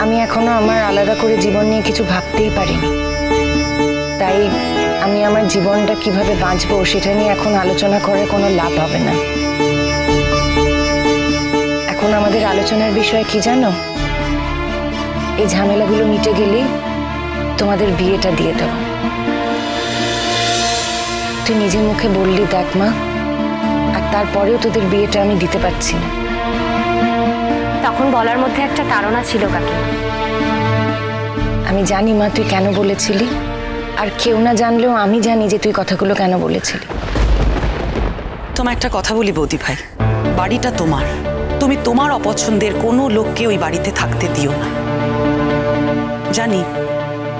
আমি এখনো আমার আলাদা করে জীবন নিয়ে কিছু ভাবতেই পারিনি। তাই আমি আমার জীবনটা কিভাবে বাঁচবো সেটা নিয়ে এখন আলোচনা করে কোনো লাভ হবে না। এখন আমাদের আলোচনার বিষয় কি জানো? এই ঝামেলাগুলো মিটে গেলেই তোমাদের বিয়েটা দিয়ে দেবো। তুই নিজের মুখে বললি দেখ মা, আর তারপরেও তোদের বিয়েটা আমি দিতে পারছি না। তখন বলার মধ্যে একটা তাড়না ছিল কাকিমা। আমি জানি মা তুই কেন বলেছিলি, আর কেউ না জানলেও আমি জানি যে তুই কথাগুলো কেন বলেছিলি। তোমার একটা কথা বলি বৌদি ভাই, বাড়িটা তোমার, তুমি তোমার অপছন্দের কোনো লোককে ওই বাড়িতে থাকতে দিও না। জানি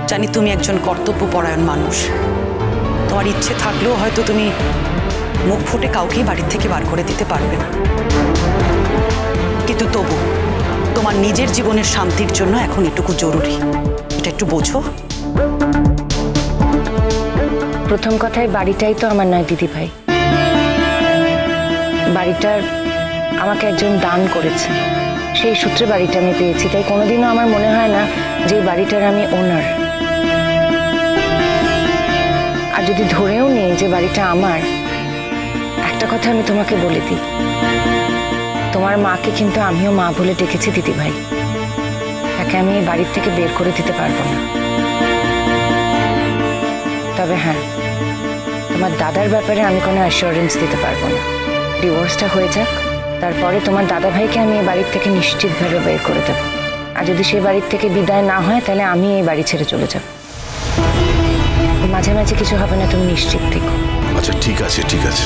জানি তুমি একজন কর্তব্যপরায়ণ মানুষ, তোমার ইচ্ছে থাকলেও হয়তো তুমি মুখ ফুটে কাউকেই বাড়ির থেকে বার করে দিতে পারবে না, কিন্তু তবু তোমার নিজের জীবনের শান্তির জন্য এখন এটুকু জরুরি, এটা একটু বোঝো। প্রথম কথায় বাড়িটাই তো আমার নয় দিদি ভাই, বাড়িটার আমাকে একজন দান করেছে, সেই সূত্রে বাড়িটা আমি পেয়েছি। তাই কোনোদিনও আমার মনে হয় না যে এই বাড়িটার আমি ওনার। আর যদি ধরেও নেই যে বাড়িটা আমার, একটা কথা আমি তোমাকে বলে দিই, তোমার মাকে কিন্তু আমিও মা বলে ডেকেছি দিদি ভাই, তাকে আমি এই বাড়ির থেকে বের করে দিতে পারবো না। তবে হ্যাঁ, তোমার দাদার ব্যাপারে আমি কোনো অ্যাসিওরেন্স দিতে পারবো না। ডিভোর্সটা হয়ে যাক, তারপরে তোমার দাদা ভাইকে আমি এই বাড়ির থেকে নিশ্চিতভাবে বের করে দেবো। আর যদি সেই বাড়ির থেকে বিদায় না হয় তাহলে আমি এই বাড়ি ছেড়ে চলে যাব। মাঝে মাঝে কিছু হবে না, তুমি নিশ্চিত থেকো। আচ্ছা ঠিক আছে ঠিক আছে,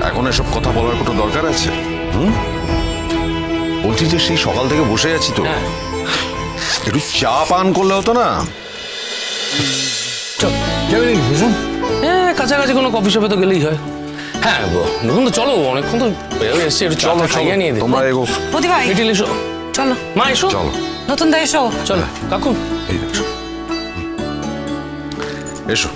এখন এসব কথা বলার কোনো দরকার আছে? বলছি যে সেই সকাল থেকে বসে আছি তো, একটু চা পান করলে হতো না? হ্যাঁ, কাছাকাছি কোনো কফি শপে তো গেলেই হয়। হ্যাঁ দেখুন তো, চলো অনেকক্ষণ তো এসছি, একটু চলো খাইয়ে নিয়ে দিই। তোমরা এগো। বৌদি ভাই এসো, চলো। মা এসো, চলো। নতুন দা এসো। চলো কাকু এসো এসো।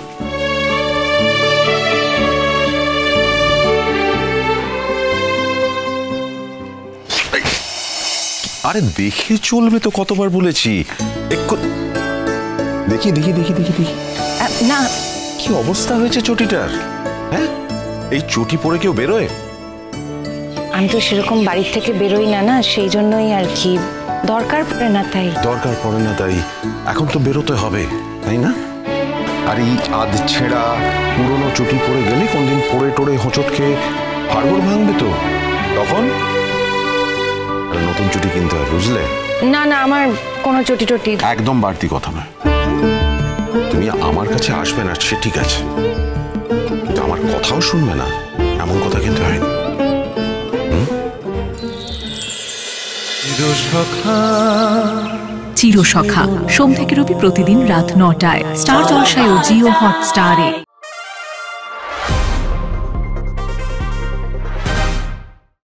আরে দেখে চলবে তো, কতবার বলেছি। দেখি দেখি দেখি দেখি দেখি না, কি অবস্থা হয়েছে চটিটার? হ্যাঁ, এই চটি পরে কেউ বেরোয়? আমি তো সেরকম বাড়ির থেকে বেরোই না, না সেই জন্যই আর কি, দরকার পড়ে না তাই। দরকার পড়ে না তাই? এখন তো বেরোতে হবে, তাই না? আর এই আধ ছেঁড়া পুরনো চটি পরে গেলে কোনদিন পড়ে টোড়ে হোঁচট খেয়ে হাড়গোড় ভাঙবে তো, তখন নতুন চটি কিনতে হবে, বুঝলে? না না, আমার কোনো চটি টটি একদম বাড়তি কথা নয়। তুমি আমার কাছে আসবে না সে ঠিক আছে, কিন্তু আমার কথাও শুনবে না এমন কথা কিন্তু হয়নি। চিরসখা সোম থেকে রবি প্রতিদিন রাত ৯টায় স্টার জলসায় ও জিও হটস্টারে।